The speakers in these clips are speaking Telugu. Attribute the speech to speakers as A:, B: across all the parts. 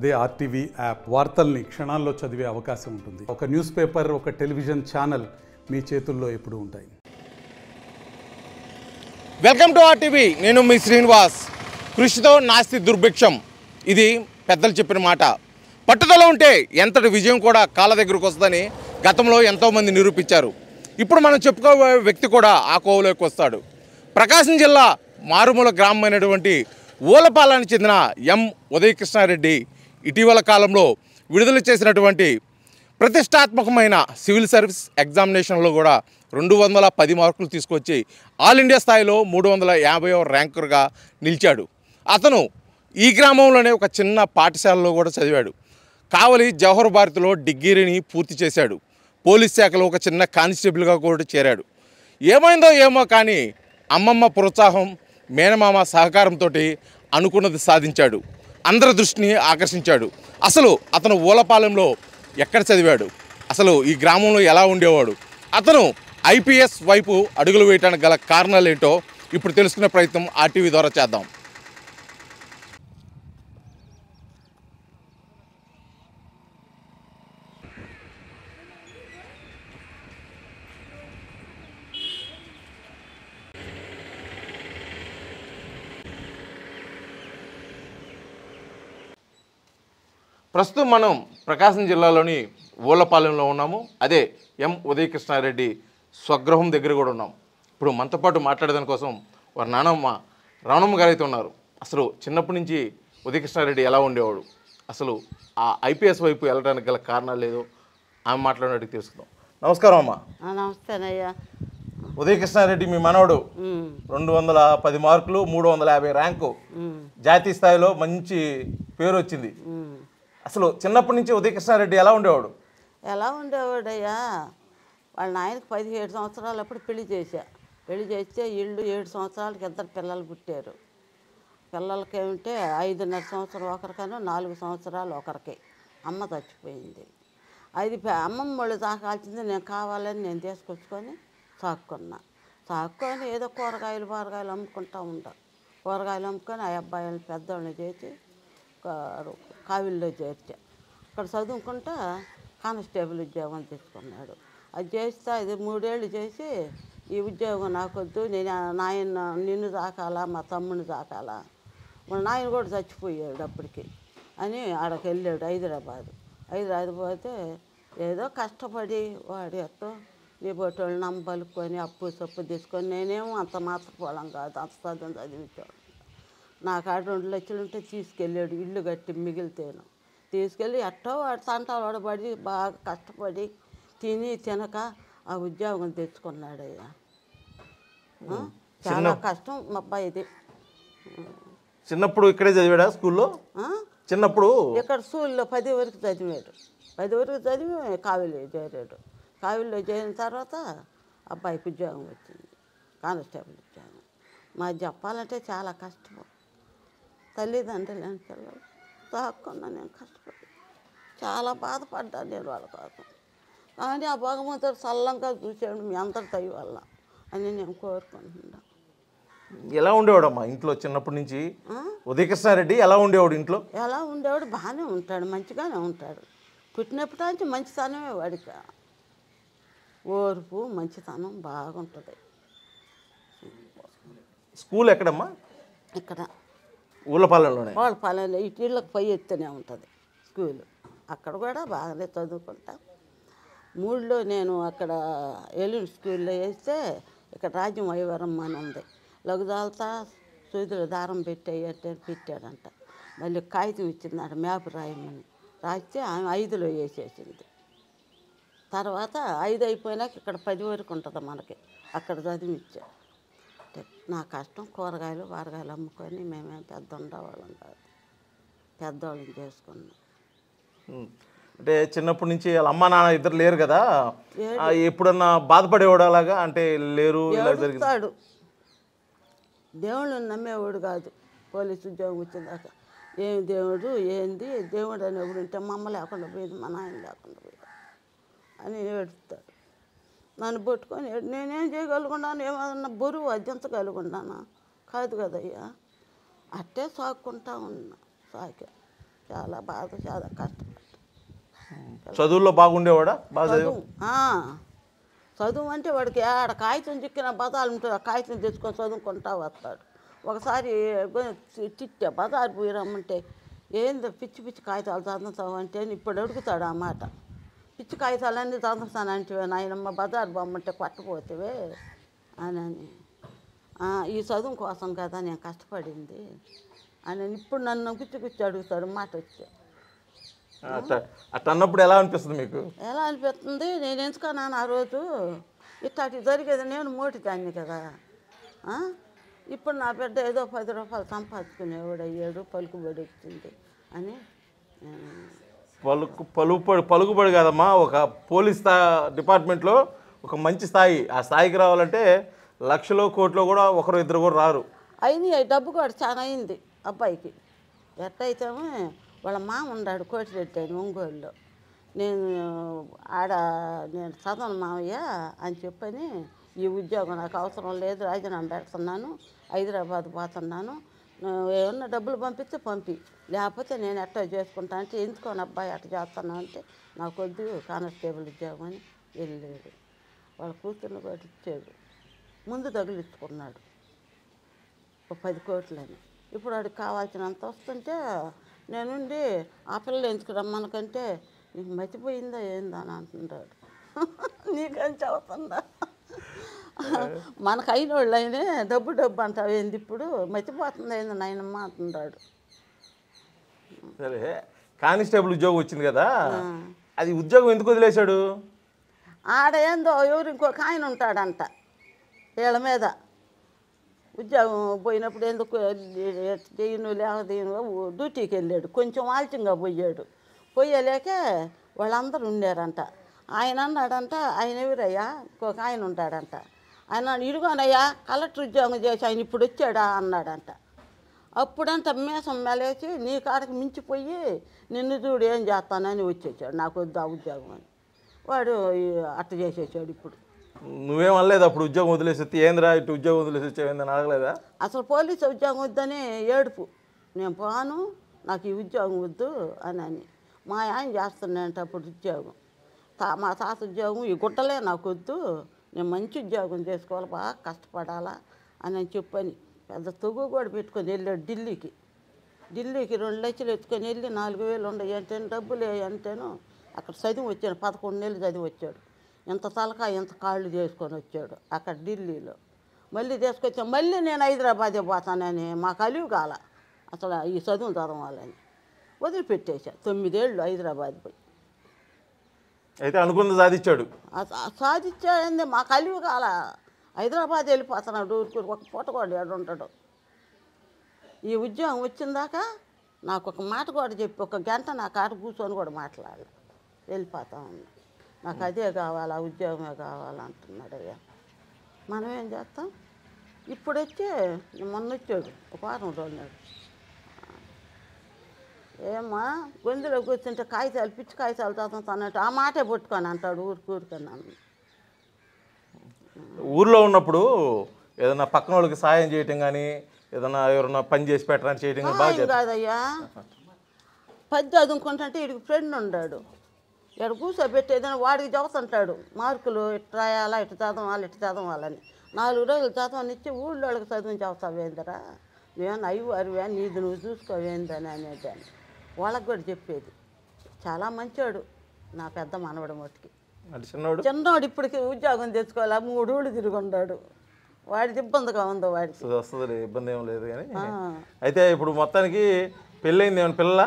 A: అదే ఆర్టీవీ యాప్ వార్తల్ని క్షణాల్లో చదివే అవకాశం ఉంటుంది. ఒక న్యూస్ పేపర్, ఒక టెలివిజన్ ఛానల్ మీ చేతుల్లో ఎప్పుడూ ఉంటాయి.
B: Welcome to RTV. నేను మీ శ్రీనివాస్. కృషితో నాస్తి దుర్భిక్షం, ఇది పెద్దలు చెప్పిన మాట. పట్టుదల ఉంటే ఎంతటి విజయం కూడా కాళ్ళ దగ్గరకు వస్తుందని గతంలో ఎంతోమంది నిరూపించారు. ఇప్పుడు మనం చెప్పుకోబోయే వ్యక్తి కూడా ఆ కోవలోకి వస్తాడు. ప్రకాశం జిల్లా మారుమూల గ్రామమైనటువంటి ఊలపాలానికి చెందిన ఎం ఉదయకృష్ణారెడ్డి ఇటీవల కాలంలో విడుదల చేసినటువంటి ప్రతిష్టాత్మకమైన సివిల్ సర్వీస్ ఎగ్జామినేషన్లో కూడా 210 మార్కులు తీసుకొచ్చి ఆల్ ఇండియా స్థాయిలో 350వ ర్యాంకర్గా నిలిచాడు. అతను ఈ గ్రామంలోనే ఒక చిన్న పాఠశాలలో కూడా చదివాడు. కావలి జవహర్ భారతిలో డిగ్రీని పూర్తి చేశాడు. పోలీస్ శాఖలో ఒక చిన్న కానిస్టేబుల్గా కూడా చేరాడు. ఏమైందో ఏమో కానీ అమ్మమ్మ ప్రోత్సాహం, మేనమామ సహకారంతో అనుకున్నది సాధించాడు. అందరి దృష్టిని ఆకర్షించాడు. అసలు అతను ఊలపాలెంలో ఎక్కడ చదివాడు, అసలు ఈ గ్రామంలో ఎలా ఉండేవాడు, అతను ఐపీఎస్ వైపు అడుగులు వేయడానికి గల కారణాలు ఏంటో ఇప్పుడు తెలుసుకునే ప్రయత్నం ఆర్టీవీ ద్వారా చేద్దాం. ప్రస్తుతం మనం ప్రకాశం జిల్లాలోని ఊళ్ళపాలెంలో ఉన్నాము. అదే ఎం ఉదయకృష్ణారెడ్డి స్వగృహం దగ్గర కూడా ఉన్నాం. ఇప్పుడు మనతో పాటు మాట్లాడేదాని కోసం వారి నానమ్మ రావణమ్మ గారు అయితే ఉన్నారు. అసలు చిన్నప్పటి నుంచి ఉదయకృష్ణారెడ్డి ఎలా ఉండేవాడు, అసలు ఆ ఐపీఎస్ వైపు వెళ్ళడానికి గల కారణాలు లేదో ఆమె మాట్లాడినట్టు తెలుసుకుందాం. నమస్కారం అమ్మ.
C: నమస్తేనయ్యా.
B: ఉదయకృష్ణారెడ్డి మీ మనవడు 210 మార్కులు, 350 ర్యాంకు, జాతీయ స్థాయిలో మంచి పేరు వచ్చింది. అసలు చిన్నప్పటి నుంచి ఉదయకృష్ణారెడ్డి ఎలా ఉండేవాడయ్యా? వాళ్ళ నాయనకి 17 సంవత్సరాలు అప్పుడు పెళ్లి చేస్తే ఇల్లు 7 సంవత్సరాలకి 2 పిల్లలు పుట్టారు. పిల్లలకి ఏమిటే 5.5 సంవత్సరం ఒకరికను, 4 సంవత్సరాలు ఒకరికి. అమ్మ చచ్చిపోయింది. అమ్మమ్మ వాళ్ళు తాకాల్సింది నేను కావాలని నేను తీసుకొచ్చుకొని సాక్కొని ఏదో కూరగాయలు అమ్ముకుంటూ కూరగాయలు అమ్ముకొని ఆ అబ్బాయిని పెద్దవాళ్ళని చేసి కావిల్లో చేర్చా. అక్కడ చదువుకుంటా కానిస్టేబుల్ ఉద్యోగం తీసుకున్నాడు. అది చేస్తే అది 3 ఏళ్ళు చేసి ఈ ఉద్యోగం నాకొద్దు, నేను నిన్ను తాకాలా, మా తమ్ముడిని తాకాలా, మా నాయన కూడా చచ్చిపోయాడు అప్పటికి అని ఆడకి వెళ్ళాడు హైదరాబాద్ పోతే ఏదో కష్టపడి వాడి ఎత్తో ఈ బొట్టోళ్ళు నమ్మబలుకొని అప్పు సప్పు తీసుకొని, నేనేమో అంత మాత్రం పొలం కాదు, అంత చదివించాడు. నాకు 2 లక్షలు ఉంటే తీసుకెళ్ళాడు. ఇల్లు కట్టి మిగిలితేను తీసుకెళ్ళి ఎట్టో వాడు తంటాలు పడి బాగా కష్టపడి తినక ఆ ఉద్యోగం తెచ్చుకున్నాడయ్యా. చాలా కష్టం మా అబ్బాయిది. చిన్నప్పుడు ఇక్కడే చదివాడా స్కూల్లో? చిన్నప్పుడు
C: ఇక్కడ స్కూల్లో 10 వరకు చదివాడు. 10 వరకు చదివి కావిలిలో చేరాడు. కావిలిలో చేరిన తర్వాత అబ్బాయికి ఉద్యోగం వచ్చింది, కానిస్టేబుల్ ఉద్యోగం. మాది చెప్పాలంటే చాలా కష్టం. తల్లిదండ్రులు లేని పిల్లలు సాక్కున్నా నేను కష్టపడి చాలా బాధపడ్డాను నేను వాళ్ళ కోసం. కానీ ఆ భగవంతుడు సల్లంగా చూసాడు మీ అందరి దయ వల్ల అని నేను కోరుకుంటున్నాను.
B: ఎలా ఉండేవాడమ్మా ఇంట్లో చిన్నప్పటి నుంచి ఉదయకృష్ణారెడ్డి? ఎలా ఉండేవాడు ఇంట్లో?
C: ఎలా ఉండేవాడు? బాగానే ఉంటాడు, మంచిగానే ఉంటాడు. పుట్టినప్పటి నుంచి మంచితనమే వాడికి. ఓర్పు మంచితనం బాగుంటుంది.
B: స్కూల్ ఎక్కడమ్మా?
C: ఇక్కడ
B: ఊళ్ళపాలెంలోనే.
C: ఊళ్ళపాలెంలో ఇళ్ళకి పై ఎత్తునే ఉంటుంది స్కూలు. అక్కడ కూడా బాగానే చదువుకుంటా. 3లో నేను అక్కడ ఎల్లుండి స్కూల్లో వేస్తే ఇక్కడ రాజ్యం వైవరం అని ఉంది. లగుదాలతా సూదులు దారం పెట్టాడంట. మళ్ళీ కాగితం ఇచ్చిందంట మ్యాప్ రాయమని. రాస్తే ఆమె 5లో వేసేసింది. తర్వాత 5 అయిపోయినాక ఇక్కడ 10 వరకు ఉంటుంది మనకి. అక్కడ చదివించా. నా కష్టం కూరగాయలు అమ్ముకొని మేమేం పెద్ద ఉండేవాళ్ళం కాదు, పెద్దవాళ్ళని చేసుకున్నాం.
B: అంటే చిన్నప్పటి నుంచి వాళ్ళ అమ్మ నాన్న ఇద్దరు లేరు కదా, ఎప్పుడన్నా బాధపడేవాడు అలాగా? అంటే లేరు,
C: ఏడుస్తాడు. దేవుళ్ళని నమ్మేవాడు కాదు. పోలీసు ఉద్యోగం వచ్చిందాక ఏం దేవుడు ఏంది దేవుడు అని ఎవడు ఉంటే మా అమ్మ లేకుండా పోయింది, మా నాయన లేకుండా పోయింది అని ఏడుస్తాడు. నన్ను పట్టుకొని నేనేం చేయగలుగున్నాను? ఏమన్నా బరువు అద్దించగలుగున్నానా? కాదు కదయ్యా. అట్టే సాక్కుంటా ఉన్నా. చాలా బాధ, చాలా కష్టం.
B: చదువుల్లో బాగుండేవాడా? బాగా
C: చదువు చదువు అంటే వాడికి ఆడ కాగితం చిక్కిన బజారు ఉంటుంది, ఆ కాగితం తెచ్చుకొని చదువుకుంటా వస్తాడు. ఒకసారి చిట్టా బజారు పోయి రమ్మంటే ఏందో పిచ్చి పిచ్చి కాగితాలు చదువుతావు అంటే ఇప్పుడు అడుగుతాడు ఆ మాట. పిచ్చి కాగితాలన్నీ చదువుతానంటే నాయనమ్మ బజారు బొమ్మంటే కొట్టపోతేవే అని ఈ చదువు కోసం కదా నేను కష్టపడింది అని ఇప్పుడు నన్ను గుచ్చి అడుగుతాడు మాట వచ్చి.
B: అట్లా అన్నప్పుడు ఎలా అనిపిస్తుంది మీకు?
C: ఎలా అనిపిస్తుంది, నేను ఎంచుకున్నాను ఆ రోజు ఇట్లాంటి జరిగేది, నేను మోటిదాన్ని కదా. ఇప్పుడు నా బిడ్డ ఏదో 10 రూపాయలు సంపాదించుకునేవాడు అయ్యాడు, పలుకుబడి వచ్చింది అని.
B: పలుకుబడి కాదమ్మా, ఒక పోలీస్ డిపార్ట్మెంట్లో ఒక మంచి స్థాయి, ఆ స్థాయికి రావాలంటే లక్షలో కోట్లో కూడా ఒకరు ఇద్దరు కూడా రారు.
C: అయినాయి, డబ్బు కూడా చాలా అయింది అబ్బాయికి. ఎట్టయితేమో వాళ్ళ మామ ఉన్నాడు కోటిరెడ్డి అని ఒంగోలులో. నేను చదవను మామయ్య అని చెప్పని, ఈ ఉద్యోగం నాకు అవసరం లేదు, రాజీనామా పెడుతున్నాను, హైదరాబాద్ పోతున్నాను, ఏమన్నా డబ్బులు పంపిస్తే పంపి, లేకపోతే నేను ఎట్టా చేసుకుంటా అంటే, ఎందుకోని అబ్బాయి అట్ట చేస్తున్నా అంటే, నాకు వద్దు కానిస్టేబుల్ ఉద్యోగం అని వెళ్ళాడు. వాళ్ళ కూతుర్ని కూడా ఇచ్చాడు, ముందు తగిలించుకున్నాడు 10 కోట్లని. ఇప్పుడు వాడికి కావాల్సినంత వస్తుంటే నేనుండి ఆ పిల్లలు ఎందుకు రమ్మనకంటే, నీకు మతిపోయిందా ఏందా అని అంటున్నాడు. నీకని చదువుతుందా, మనకు అయిన వాళ్ళు అయినే డబ్బు అంటావు ఏంది, ఇప్పుడు మతిపోతుంది ఏంది నాయనమ్మ అంటున్నాడు.
B: సరే, కానిస్టేబుల్ ఉద్యోగం వచ్చింది కదా, అది ఉద్యోగం ఎందుకు వదిలేశాడు?
C: ఆడ ఏందో ఎవరు ఇంకొక ఆయన ఉంటాడంట వీళ్ళ మీద, ఉద్యోగం పోయినప్పుడు ఎందుకు చేయను లేకపోతే డ్యూటీకి వెళ్ళాడు, కొంచెం ఆలస్యంగా పోయాడు. పోయేలేక వాళ్ళందరూ ఉండారంట. ఆయన అన్నాడంట, ఆయన ఎవరయ్యా, ఇంకొక ఆయన ఉంటాడంట, ఆయన ఇడుగోనయ్యా కలెక్టర్ ఉద్యోగం చేసి ఆయన ఇప్పుడు వచ్చాడా అన్నాడంట. అప్పుడంట మేసం మెలేసి నీ కాడకి మించిపోయి నిన్ను చూడు ఏం చేస్తానని వచ్చేసాడు, నాకు వద్దు ఆ ఉద్యోగం అని. వాడు అట్ట చేసేసాడు. ఇప్పుడు
B: నువ్వేం అనలేదు అప్పుడు ఉద్యోగం వదిలేసి ఏంద్రా ఇటు ఉద్యోగం వదిలేసి వచ్చావేందని అడగలేదా?
C: అసలు పోలీసు ఉద్యోగం వద్దని ఏడుపు, నేను పోను నాకు ఈ ఉద్యోగం వద్దు అని. మా ఆయన చేస్తున్నాయంట అప్పుడు ఉద్యోగం, మా తాత ఉద్యోగం, ఈ గుట్టలే నాకు వద్దు, నేను మంచి ఉద్యోగం చేసుకోవాలి, బాగా కష్టపడాలా అని చెప్పని పెద్ద తొగు కూడా పెట్టుకొని వెళ్ళాడు ఢిల్లీకి. 2 లక్షలు ఎత్తుకొని వెళ్ళి 4,000 ఉండవు అంటే డబ్బులు అంటేను అక్కడ చదివి వచ్చాడు, 11 నెలలు చదివి వచ్చాడు. ఇంత తలకా ఇంత కాళ్ళు చేసుకొని వచ్చాడు అక్కడ ఢిల్లీలో. మళ్ళీ తీసుకొచ్చాను, మళ్ళీ నేను హైదరాబాదే పోతానని మాకు అలివి కాల, అసలు ఈ చదువులు చదవాలని వదిలిపెట్టేశా. 9 ఏళ్ళు హైదరాబాద్ పోయి
B: అయితే అనుకుంది సాధించాడు.
C: సాధించాడండి, మాకు అలివి కాల, హైదరాబాద్ వెళ్ళిపోతున్నాడు, ఒక పూట కూడా ఏడుంటాడు. ఈ ఉద్యోగం వచ్చిందాక నాకు ఒక మాట కూడా చెప్పి, ఒక గంట నా కాడ కూర్చొని కూడా మాట్లాడాలి, వెళ్ళిపోతా ఉన్నా, నాకు అదే కావాలి, ఆ ఉద్యోగమే కావాలంటున్నాడు. అయ్యా మనం ఏం చేస్తాం? ఇప్పుడు వచ్చి మొన్న వచ్చాడు, ఒక వారం రోజున్నాడు, ఏమ్మా గొంతులో కూర్చుంటే కాగితాలు పిచ్చి కాగితాలు చదువుతానంటే ఆ మాటే పట్టుకొని అంటాడు ఊరికన్నాను.
B: ఊర్లో ఉన్నప్పుడు ఏదైనా పక్కన వాళ్ళకి సాయం చేయటం కానీ, ఏదైనా ఎవరన్నా పని చేసి పెట్టడానికి చేయటం కానీ బాగా
C: కాదయ్యా, 10 చదువుకుంటుంటే వీడికి ఫ్రెండ్ ఉన్నాడు, ఇక్కడ కూర్చోబెట్టేదని వాడికి చదువుతుంటాడు, మార్కులు ఇటు రాయాలా, ఇటు చదవాలని. 4 రోజులు చదవనిచ్చి ఊళ్ళో వాళ్ళకి చదువుని చదువుతావేందరా, నేను అయ్యవారివే నీది నువ్వు చూసుకోవేందని అనేదాన్ని. వాళ్ళకి కూడా చెప్పేది. చాలా మంచోడు నా పెద్ద మనవడు మట్టుకి. చిన్నోడు ఇప్పటికి ఉద్యోగం తెచ్చుకోవాలి, 3 ఊళ్ళు తిరిగి ఉన్నాడు, వాడికి ఇబ్బందిగా ఉందో వాడికి.
B: వస్తుంది, ఇబ్బంది ఏం లేదు కానీ. అయితే ఇప్పుడు మొత్తానికి పెళ్ళయింది, ఏమైనా పిల్లలా?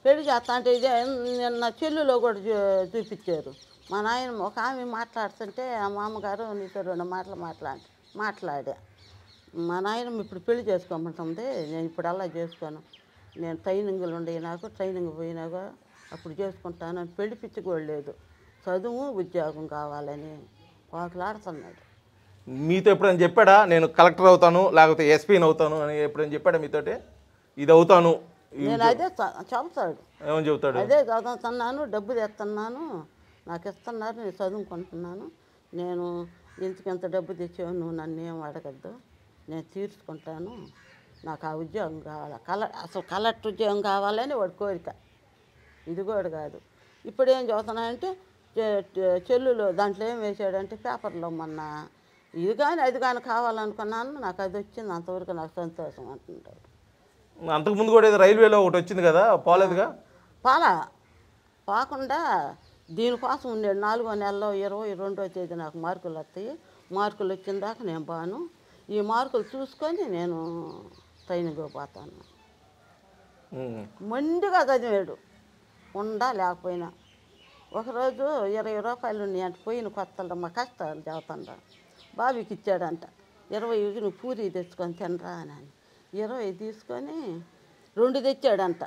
C: పెళ్ళి చేస్తా అంటే ఇదే నిన్న చెల్లులో కూడా చూపించారు. మా నాయన ఒక ఆమె మాట్లాడుతుంటే ఆ మామగారు నీతో 2 మాటలు మాట్లాడా. మా నాయన ఇప్పుడు పెళ్లి చేసుకోమంటుంది, నేను ఇప్పుడు అలా చేసుకోను, నేను ట్రైనింగ్లు ఉండే నాకు, ట్రైనింగ్ పోయినాక అప్పుడు చేసుకుంటాను అని పెళ్లి పిచ్చుకోలేదు, చదువు ఉద్యోగం కావాలని వాకులాడుతున్నాడు.
B: మీతో ఎప్పుడైనా చెప్పాడా నేను కలెక్టర్ అవుతాను లేకపోతే ఎస్పీని అవుతాను అని ఎప్పుడైనా చెప్పాడా మీతోటి? ఇది అవుతాను
C: నేను అదే చెబుతాడు.
B: ఏమని చెబుతాడు?
C: అదే చదువుతున్నాను, డబ్బు తెస్తున్నాను, నాకు ఇస్తున్నారు, నేను చదువుకుంటున్నాను, నేను ఇంతకింత డబ్బు తెచ్చావు, నువ్వు నన్ను ఏం అడగద్దు, నేను తీర్చుకుంటాను నాకు ఆ ఉద్యోగం కావాలి, అసలు కలెక్టర్ ఉద్యోగం కావాలని వాడి కోరిక. ఇది కూడా కాదు. ఇప్పుడు ఏం చదువుతున్నానంటే చెల్లులో దాంట్లో ఏం వేసాడంటే పేపర్లో మొన్న ఇది కానీ అది కానీ కావాలనుకున్నాను, నాకు అది వచ్చింది, అంతవరకు నాకు సంతోషం అంటుంటాడు.
B: అంతకుముందు కూడా ఏదో రైల్వేలో ఒకటి వచ్చింది కదా, పోలేదుగా?
C: పోకుండా దీనికోసం ఉండేది. 4వ నెలలో 22వ తేదీ నాకు మార్కులు వస్తాయి. మార్కులు వచ్చిన దాకా నేను బాను, ఈ మార్కులు చూసుకొని నేను ట్రైనింగ్ పోతాను. మొండిగా చదివాడు, ఉండా లేకపోయినా. ఒకరోజు 20 రూపాయలు ఉన్నాయి అంటే పోయిన కొత్తలు మా కష్టాలు చదువుతుండ బాబీకి ఇచ్చాడంట. 20 నువ్వు పూరి తెచ్చుకొని తినరా అని 20 తీసుకొని 2 తెచ్చాడంట.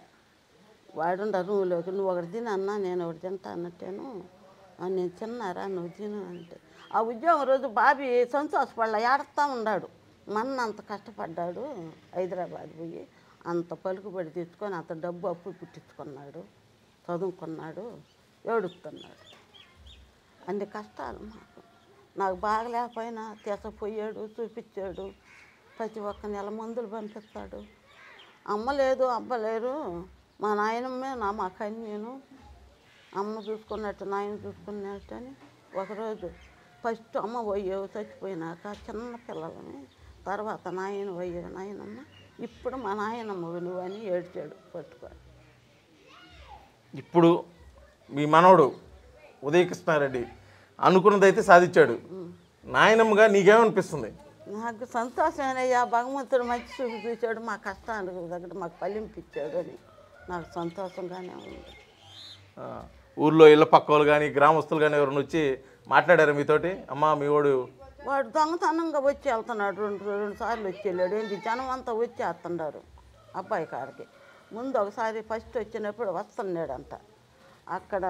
C: వాడుండ రూమ్లోకి, నువ్వు ఒకటి తిన అన్నా, నేను ఒకటి తింటా అన్నట్టేను. నేను తిన్నారా, నువ్వు తిను అంటే. ఆ ఉద్యోగం రోజు బాబీ సంతోషపడ ఏడుస్తూ ఉన్నాడు. అంత కష్టపడ్డాడు, హైదరాబాద్ పోయి అంత పలుకుబడి తెచ్చుకొని అంత డబ్బు అప్పు పుట్టించుకున్నాడు, చదువుకున్నాడు, ఏడుస్తున్నాడు. అన్ని కష్టాలు నాకు బాగలేకపోయినా తీసుకుపోయాడు, చూపించాడు. ప్రతి ఒక్క నెల మందులు పంపిస్తాడు. అమ్మ లేదు, అబ్బ లేరు, మా నాయనమ్మే మా కన్యను, అమ్మ చూసుకున్నట్టు నాయన చూసుకున్నట్టు అని. ఒకరోజు ఫస్ట్ అమ్మ పోయావు చచ్చిపోయినాక చిన్న పిల్లలని, తర్వాత నాయన పోయావు నాయనమ్మ, ఇప్పుడు మా నాయనమ్మ నువ్వు అని ఏడ్చాడు పట్టుకొని.
B: ఇప్పుడు మీ మనవడు ఉదయ కృష్ణారెడ్డి అనుకున్నదైతే సాధించాడు. నాయనమ్మగా నీకేమనిపిస్తుంది?
C: నాకు సంతోషమేనయ్యా, భగవంతుడు మంచి చూపు చూశాడు, మా కష్టానికి దగ్గర మాకు ఫలింపించాడు అని నాకు సంతోషంగానే ఉంది.
B: ఊర్లో ఇళ్ళ పక్క వాళ్ళు కానీ గ్రామస్తులు కానీ ఎవరైనా వచ్చి మాట్లాడారు మీతోటి? అమ్మ మీ వాడు
C: దొంగతనంగా వచ్చి వెళ్తున్నాడు, రెండు సార్లు వచ్చి వెళ్ళాడు. ఏంటి జనం అంతా వచ్చి వేస్తున్నారు అబ్బాయి కాడికి. ముందు ఒకసారి ఫస్ట్ వచ్చినప్పుడు వస్తున్నాడంట. అక్కడ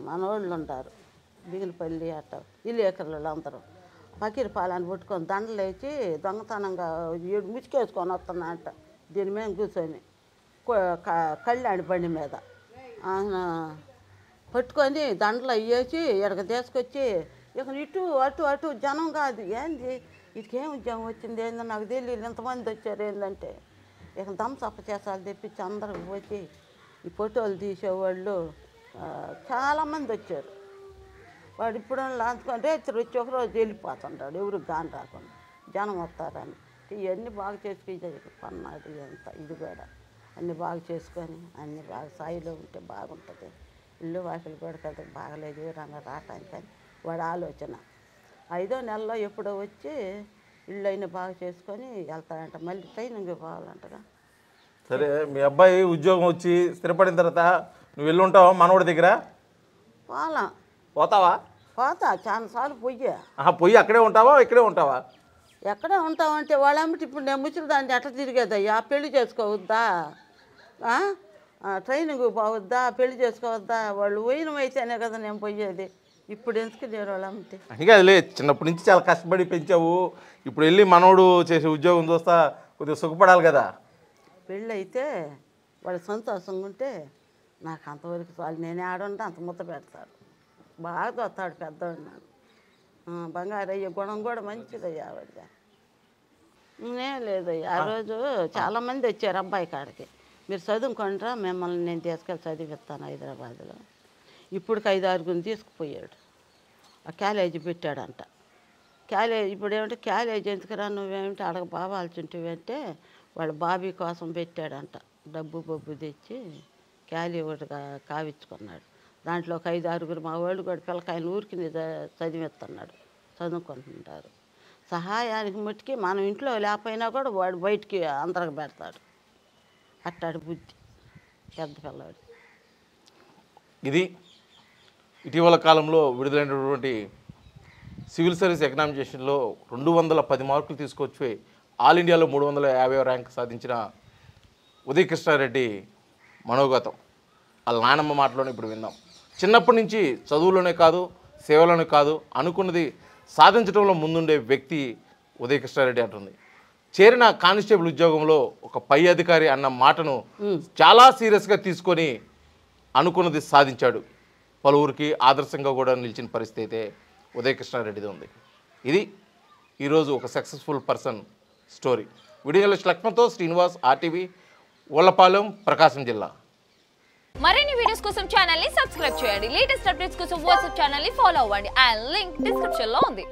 C: మనోళ్ళు ఉంటారు, బిగిలిపల్లి అట్ట ఇల్లేకర్లు అందరూ ఫకీర్ పాలని పట్టుకొని దండలు వేసి దొంగతనంగా ముచ్చుకేసుకొని వస్తున్నాడంట. దీని మీద కూర్చొని కళ్యాణి బండి మీద పట్టుకొని దండలు వేసి ఇక్కడికి తీసుకొచ్చి ఇక ఇటు అటు అటు జనం కాదు, ఏంది ఇటుకేం ఉద్యోగం వచ్చింది ఏందో నాకు తెలియదు, ఇంతమంది వచ్చారు ఏంటంటే. ఇక దంసప్ప చేసాలు తెప్పించి అందరికి పోసి ఈ ఫోటోలు తీసేవాళ్ళు చాలామంది వచ్చారు. వాడు ఇప్పుడు లాంచుకొని రేత్రి వచ్చి ఒకరోజు వెళ్ళిపోతుంటాడు, ఎవరికి గాని రాకుండా, జనం వస్తారని. ఇవన్నీ బాగా చేసుకుని పన్నాడు. ఎంత ఇది కూడా అన్నీ బాగా చేసుకొని అన్నీ బాగా స్థాయిలో ఉంటే బాగుంటుంది. ఇల్లు వాకిలు కూడా కదా బాగలేదు ఎవరన్నా రావటానికి అని వాడు ఆలోచన. 5వ నెలలో ఎప్పుడో వచ్చి ఇల్లు అయినా బాగా చేసుకొని వెళ్తాడంట. మళ్ళీ ట్రైనింగ్ పోవాలంటగా.
B: సరే, మీ అబ్బాయి ఉద్యోగం వచ్చి స్థిరపడిన తర్వాత నువ్వు వెళ్ళి ఉంటావా మనవడి దగ్గర? పోతావా?
C: పోతా, చాలాసార్లు
B: పోయి అక్కడే ఉంటావా ఇక్కడే ఉంటావా?
C: ఎక్కడే ఉంటామంటే వాళ్ళేమిటి ఇప్పుడు నేను ముచ్చిన దాన్ని ఎట్లా తిరిగేదయ్యా, పెళ్లి చేసుకోవద్దా, ట్రైనింగ్ పోవద్దా, పెళ్లి చేసుకోవద్దా, వాళ్ళు పోయినమైతేనే కదా నేను పోయేది. ఇప్పుడు ఎందుకు నేను వాళ్ళమ్మితే
B: అందుకే అదిలే, చిన్నప్పటి నుంచి చాలా కష్టపడి పెంచావు, ఇప్పుడు వెళ్ళి మనోడు చేసే ఉద్యోగం చూస్తా కొద్దిగా సుఖపడాలి కదా.
C: పెళ్ళి అయితే వాళ్ళు సంతోషంగా ఉంటే నాకు అంతవరకు చాలు. నేనే ఆడుంటే అంత ముద్ద పెడతాడు, బాగా తోస్తాడు పెద్దవాడు. నాకు బంగారయ్య గుణం కూడా మంచిదయ్యా ఆవిడ. ఏం లేదయ్యా, ఆ రోజు చాలామంది వచ్చారు అబ్బాయి కాడికి, మీరు చదువుకుంటారా, మిమ్మల్ని నేను తీసుకెళ్ళి చదివిస్తాను హైదరాబాద్లో. ఇప్పటికి 5-6 తీసుకుపోయాడు. ఆ క్యాలేజీ పెట్టాడంట. క్యాలేజ్ ఇప్పుడు ఏమంటే క్యాలేజ్ ఎందుకురా నువ్వేమిటి అడగ బావాల్చుంటివి అంటే వాళ్ళ బాబీ కోసం పెట్టాడంట. డబ్బు తెచ్చి క్యాలీ ఒకటి కావించుకున్నాడు. దాంట్లో ఒక 5-6 మా వాళ్ళు కూడా పిల్లకాయలు ఊరికి చదివిస్తున్నాడు, చదువుకుంటుంటారు. సహాయానికి మట్టుకి మనం ఇంట్లో లేకపోయినా కూడా వాడు బయటికి అందరికి పెడతాడు. అట్టాడు బుద్ధి పెద్ద పిల్లవాడు.
B: ఇది ఇటీవల కాలంలో విడుదలైనటువంటి సివిల్ సర్వీస్ ఎగ్జామినేషన్లో 210 మార్కులు తీసుకొచ్చి ఆల్ ఇండియాలో 350వ ర్యాంక్ సాధించిన ఉదయ కృష్ణారెడ్డి మనోగతం వాళ్ళ నాయనమ్మ మాటలోనే ఇప్పుడు విందాం. చిన్నప్పటి నుంచి చదువులోనే కాదు సేవలోనే కాదు అనుకున్నది సాధించడంలో ముందుండే వ్యక్తి ఉదయ కృష్ణారెడ్డి అంటుంది. చేరిన కానిస్టేబుల్ ఉద్యోగంలో ఒక పై అధికారి అన్న మాటను చాలా సీరియస్గా తీసుకొని అనుకున్నది సాధించాడు. పలువురికి ఆదర్శంగా కూడా నిలిచిన పరిస్థితి అయితే ఉదయ కృష్ణారెడ్డిది ఉంది. ఇది ఈరోజు ఒక successful person story. Video journalist లక్ష్మణ్తో శ్రీనివాస్, ఆర్టీవీ, ఉల్లపాలెం, ప్రకాశం జిల్లా.
D: మరిన్ని వీడియోస్ కోసం ఛానల్ ని సబ్స్క్రైబ్ చేయండి. లేటెస్ట్ అప్డేట్స్ కోసం వాట్సాప్ ఛానల్ ని ఫాలో అవ్వండి. ఆ లింక్ డిస్క్రిప్షన్ లో ఉంది.